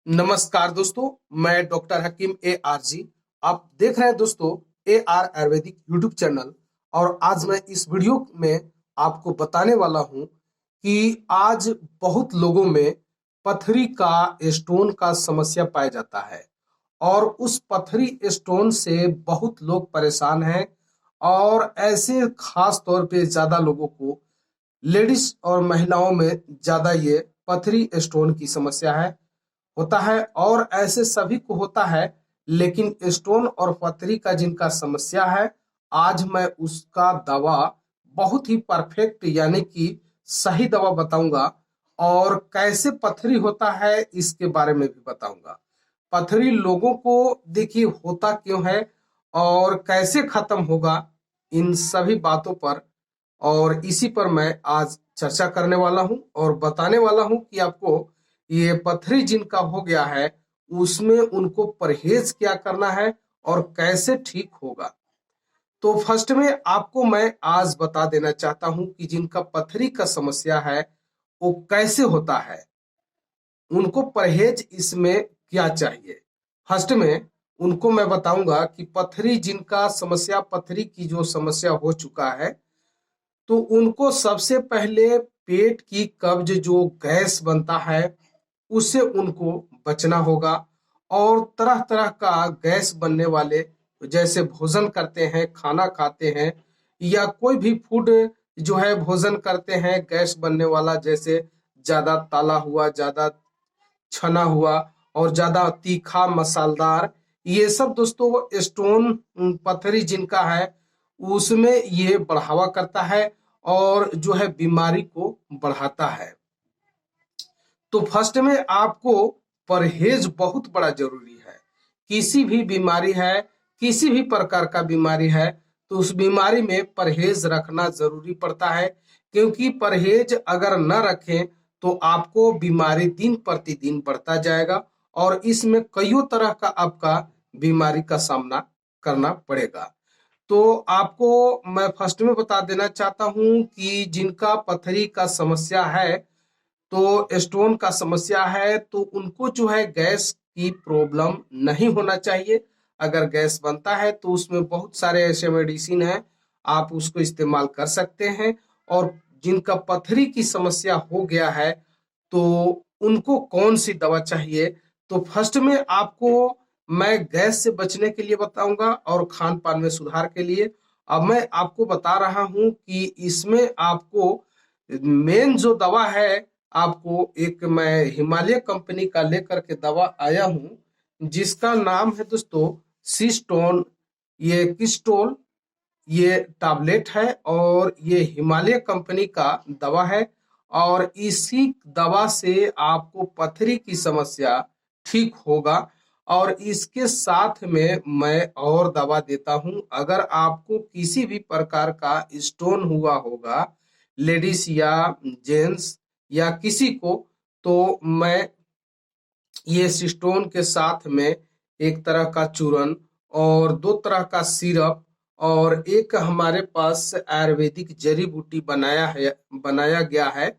नमस्कार दोस्तों, मैं डॉक्टर हकीम ARG। आप देख रहे हैं दोस्तों AR आयुर्वेदिक यूट्यूब चैनल। और आज मैं इस वीडियो में आपको बताने वाला हूं कि आज बहुत लोगों में पथरी का स्टोन का समस्या पाया जाता है और उस पथरी स्टोन से बहुत लोग परेशान हैं। और ऐसे खास तौर पे ज्यादा लोगों को, लेडीज और महिलाओं में ज्यादा ये पथरी स्टोन की समस्या है होता है और ऐसे सभी को होता है। लेकिन स्टोन और पथरी का जिनका समस्या है, आज मैं उसका दवा बहुत ही परफेक्ट यानी कि सही दवा बताऊंगा और कैसे पथरी होता है इसके बारे में भी बताऊंगा। पथरी लोगों को देखिए होता क्यों है और कैसे खत्म होगा, इन सभी बातों पर और इसी पर मैं आज चर्चा करने वाला हूं और बताने वाला हूं कि आपको ये पथरी जिनका हो गया है उसमें उनको परहेज क्या करना है और कैसे ठीक होगा। तो फर्स्ट में आपको मैं आज बता देना चाहता हूं कि जिनका पथरी का समस्या है वो कैसे होता है, उनको परहेज इसमें क्या चाहिए। फर्स्ट में उनको मैं बताऊंगा कि पथरी जिनका समस्या, पथरी की जो समस्या हो चुका है, तो उनको सबसे पहले पेट की कब्ज जो गैस बनता है उससे उनको बचना होगा। और तरह तरह का गैस बनने वाले, जैसे भोजन करते हैं, खाना खाते हैं या कोई भी फूड जो है भोजन करते हैं गैस बनने वाला, जैसे ज्यादा तला हुआ, ज्यादा छना हुआ और ज्यादा तीखा मसालेदार, ये सब दोस्तों स्टोन पथरी जिनका है उसमें ये बढ़ावा करता है और जो है बीमारी को बढ़ाता है। तो फर्स्ट में आपको परहेज बहुत बड़ा जरूरी है। किसी भी बीमारी है, किसी भी प्रकार का बीमारी है, तो उस बीमारी में परहेज रखना जरूरी पड़ता है। क्योंकि परहेज अगर न रखें तो आपको बीमारी दिन प्रतिदिन बढ़ता जाएगा और इसमें कईयों तरह का आपका बीमारी का सामना करना पड़ेगा। तो आपको मैं फर्स्ट में बता देना चाहता हूं कि जिनका पथरी का समस्या है, तो स्टोन का समस्या है, तो उनको जो है गैस की प्रॉब्लम नहीं होना चाहिए। अगर गैस बनता है तो उसमें बहुत सारे ऐसे मेडिसिन हैं, आप उसको इस्तेमाल कर सकते हैं। और जिनका पथरी की समस्या हो गया है तो उनको कौन सी दवा चाहिए, तो फर्स्ट में आपको मैं गैस से बचने के लिए बताऊंगा और खान पान में सुधार के लिए। अब मैं आपको बता रहा हूं कि इसमें आपको मेन जो दवा है, आपको एक मैं हिमालय कंपनी का लेकर के दवा आया हूं जिसका नाम है दोस्तों सिस्टोन। ये किस्टोल, ये टैबलेट है और ये हिमालय कंपनी का दवा है। और इसी दवा से आपको पथरी की समस्या ठीक होगा। और इसके साथ में मैं और दवा देता हूं, अगर आपको किसी भी प्रकार का स्टोन हुआ होगा, लेडीज या जेंट्स या किसी को, तो मैं ये सिस्टोन के साथ में एक तरह का चूरन और दो तरह का सिरप और एक हमारे पास आयुर्वेदिक जड़ी बूटी बनाया गया है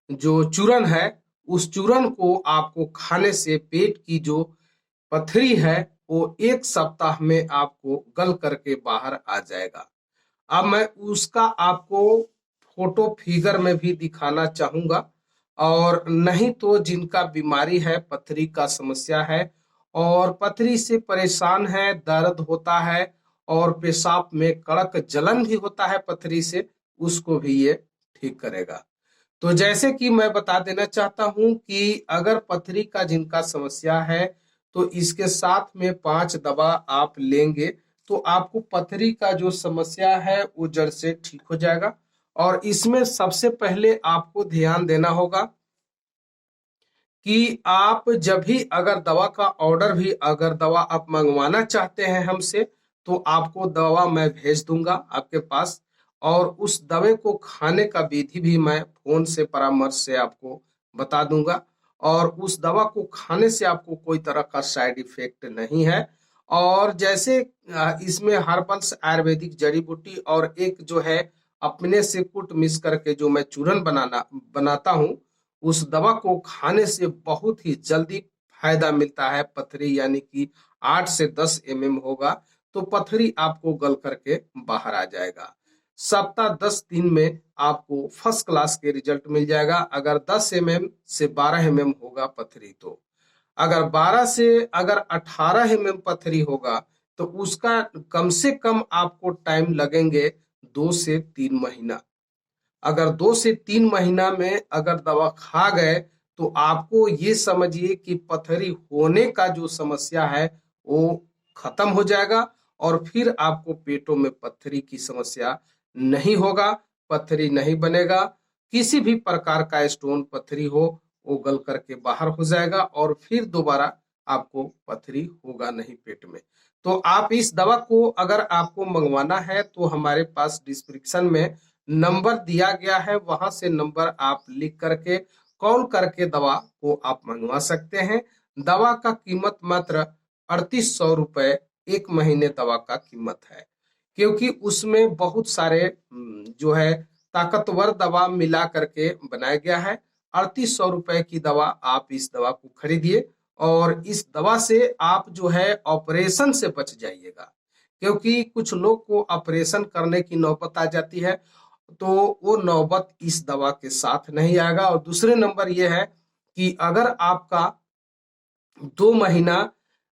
जो चूरन है, उस चूरन को आपको खाने से पेट की जो पथरी है वो 1 सप्ताह में आपको गल करके बाहर आ जाएगा। अब मैं उसका आपको फोटो फिगर में भी दिखाना चाहूंगा। और नहीं तो जिनका बीमारी है, पथरी का समस्या है और पथरी से परेशान है, दर्द होता है और पेशाब में कड़क जलन भी होता है पथरी से, उसको भी ये ठीक करेगा। तो जैसे कि मैं बता देना चाहता हूं कि अगर पथरी का जिनका समस्या है तो इसके साथ में 5 दवा आप लेंगे तो आपको पथरी का जो समस्या है वो जड़ से ठीक हो जाएगा। और इसमें सबसे पहले आपको ध्यान देना होगा कि आप जब भी अगर दवा का ऑर्डर भी, अगर दवा आप मंगवाना चाहते हैं हमसे, तो आपको दवा मैं भेज दूंगा आपके पास। और उस दवे को खाने का विधि भी मैं फोन से परामर्श से आपको बता दूंगा। और उस दवा को खाने से आपको कोई तरह का साइड इफेक्ट नहीं है। और जैसे इसमें हर्बल्स आयुर्वेदिक जड़ी बूटी और एक जो है अपने से कुट मिस करके जो मैं चूरन बनाता हूँ, उस दवा को खाने से बहुत ही जल्दी फायदा मिलता है। पथरी यानी कि 8 से 10 होगा तो पथरी आपको गल करके बाहर आ जाएगा। सप्ताह 10 दिन में आपको फर्स्ट क्लास के रिजल्ट मिल जाएगा। अगर 10 से 12 होगा पथरी तो, अगर 12 से अगर 18 पथरी होगा तो उसका कम से कम आपको टाइम लगेंगे 2 से 3 महीना। अगर 2 से 3 महीना में अगर दवा खा गए तो आपको ये समझिए कि पथरी होने का जो समस्या है वो खत्म हो जाएगा और फिर आपको पेटों में पथरी की समस्या नहीं होगा, पथरी नहीं बनेगा। किसी भी प्रकार का स्टोन पथरी हो वो गल करके बाहर हो जाएगा और फिर दोबारा आपको पथरी होगा नहीं पेट में। तो आप इस दवा को अगर आपको मंगवाना है तो हमारे पास डिस्क्रिप्शन में नंबर दिया गया है, वहां से नंबर आप लिख करके कॉल करके दवा को आप मंगवा सकते हैं। दवा का कीमत मात्र 3800 रुपए एक महीने दवा का कीमत है, क्योंकि उसमें बहुत सारे जो है ताकतवर दवा मिला करके बनाया गया है। 3800 रुपए की दवा, आप इस दवा को खरीदिए और इस दवा से आप जो है ऑपरेशन से बच जाइएगा, क्योंकि कुछ लोग को ऑपरेशन करने की नौबत आ जाती है तो वो नौबत इस दवा के साथ नहीं आएगा। और दूसरे नंबर ये है कि अगर आपका 2 महीना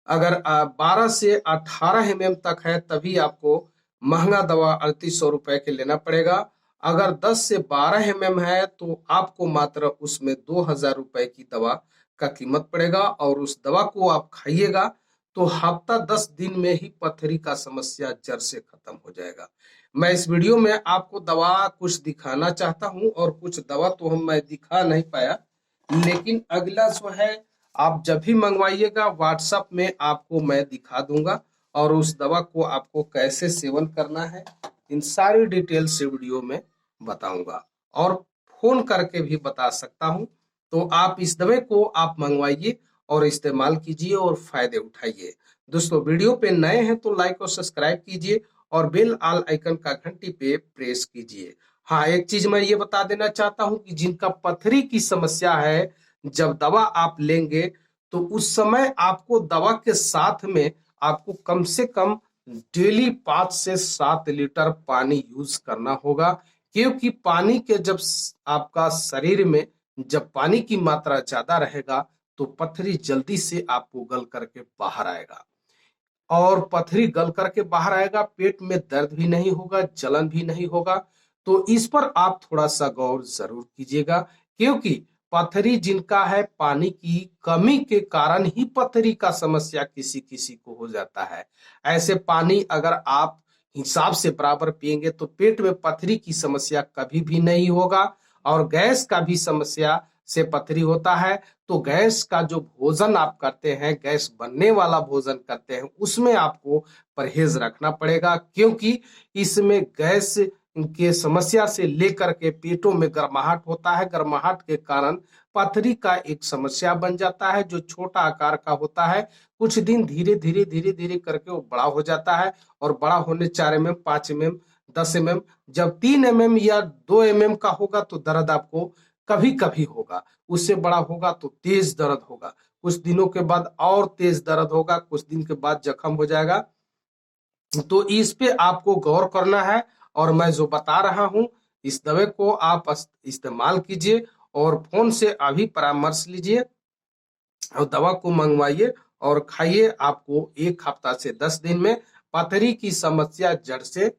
अगर 12 से 18 तक है तभी आपको महंगा दवा 3800 रुपए के लेना पड़ेगा। अगर 10 से 12 है तो आपको मात्र उसमें 2000 रुपए की दवा का कीमत पड़ेगा और उस दवा को आप खाइएगा तो हफ्ता 10 दिन में ही पथरी का समस्या जड़ से खत्म हो जाएगा। मैं इस वीडियो में आपको दवा कुछ दिखाना चाहता हूं और कुछ दवा तो मैं दिखा नहीं पाया, लेकिन अगला जो है आप जब भी मंगवाइएगा व्हाट्सएप में आपको मैं दिखा दूंगा और उस दवा को आपको कैसे सेवन करना है इन सारी डिटेल से वीडियो में बताऊंगा और फोन करके भी बता सकता हूं। तो आप इस दवा को आप मंगवाइए और इस्तेमाल कीजिए और फायदे उठाइए। दोस्तों, वीडियो पे नए हैं तो लाइक और सब्सक्राइब कीजिए और बेल आल आइकन का घंटी पे प्रेस कीजिए। हाँ, एक चीज मैं ये बता देना चाहता हूं कि जिनका पथरी की समस्या है, जब दवा आप लेंगे तो उस समय आपको दवा के साथ में आपको कम से कम डेली 5 से 7 लीटर पानी यूज करना होगा, क्योंकि पानी के जब आपका शरीर में जब पानी की मात्रा ज्यादा रहेगा तो पथरी जल्दी से आपको गल करके बाहर आएगा और पथरी गल करके बाहर आएगा, पेट में दर्द भी नहीं होगा, जलन भी नहीं होगा। तो इस पर आप थोड़ा सा गौर जरूर कीजिएगा, क्योंकि पथरी जिनका है पानी की कमी के कारण ही पथरी का समस्या किसी किसी को हो जाता है। ऐसे पानी अगर आप हिसाब से बराबर पिएंगे तो पेट में पथरी की समस्या कभी भी नहीं होगा। और गैस का भी समस्या से पथरी होता है तो गैस का जो भोजन आप करते हैं, गैस बनने वाला भोजन करते हैं, उसमें आपको परहेज रखना पड़ेगा, क्योंकि इसमें गैस के समस्या से लेकर के पेटों में गर्माहट होता है। गर्माहट के कारण पथरी का एक समस्या बन जाता है जो छोटा आकार का होता है। कुछ दिन धीरे धीरे धीरे धीरे करके वो बड़ा हो जाता है और बड़ा होने 4 5 10 जब 3 या 2 का होगा तो दर्द आपको कभी कभी होगा, उससे बड़ा होगा तो तेज दर्द होगा, कुछ दिनों के बाद और तेज दर्द होगा, कुछ दिन के बाद जख्म हो जाएगा। तो इस पे आपको गौर करना है और मैं जो बता रहा हूं इस दवा को आप इस्तेमाल कीजिए और फोन से अभी परामर्श लीजिए और दवा को मंगवाइए और खाइए। आपको 1 हफ्ता से 10 दिन में पथरी की समस्या जड़ से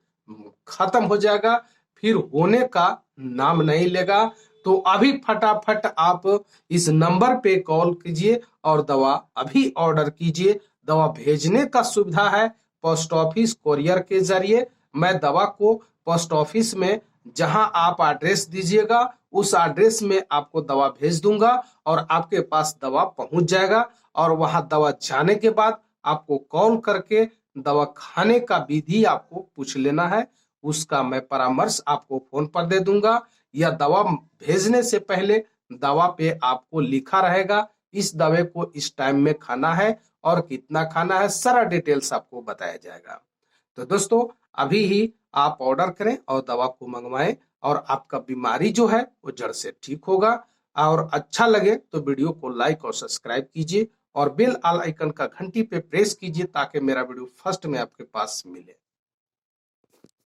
खत्म हो जाएगा, फिर होने का नाम नहीं लेगा। तो अभी फटाफट आप इस नंबर पे कॉल कीजिए और दवा अभी ऑर्डर कीजिए। दवा भेजने का सुविधा है पोस्ट ऑफिस कोरियर के जरिए। मैं दवा को पोस्ट ऑफिस में जहां आप एड्रेस दीजिएगा उस एड्रेस में आपको दवा भेज दूंगा और आपके पास दवा पहुंच जाएगा। और वहां दवा जाने के बाद आपको कॉल करके दवा खाने का विधि आपको पूछ लेना है, उसका मैं परामर्श आपको फोन पर दे दूंगा। या दवा भेजने से पहले दवा पे आपको लिखा रहेगा इस दवा को इस टाइम में खाना है और कितना खाना है, सारा डिटेल्स आपको बताया जाएगा। तो दोस्तों, अभी ही आप ऑर्डर करें और दवा को मंगवाएं और आपका बीमारी जो है वो जड़ से ठीक होगा। और अच्छा लगे तो वीडियो को लाइक और सब्सक्राइब कीजिए और बेल आल आइकन का घंटी पे प्रेस कीजिए ताकि मेरा वीडियो फर्स्ट में आपके पास मिले।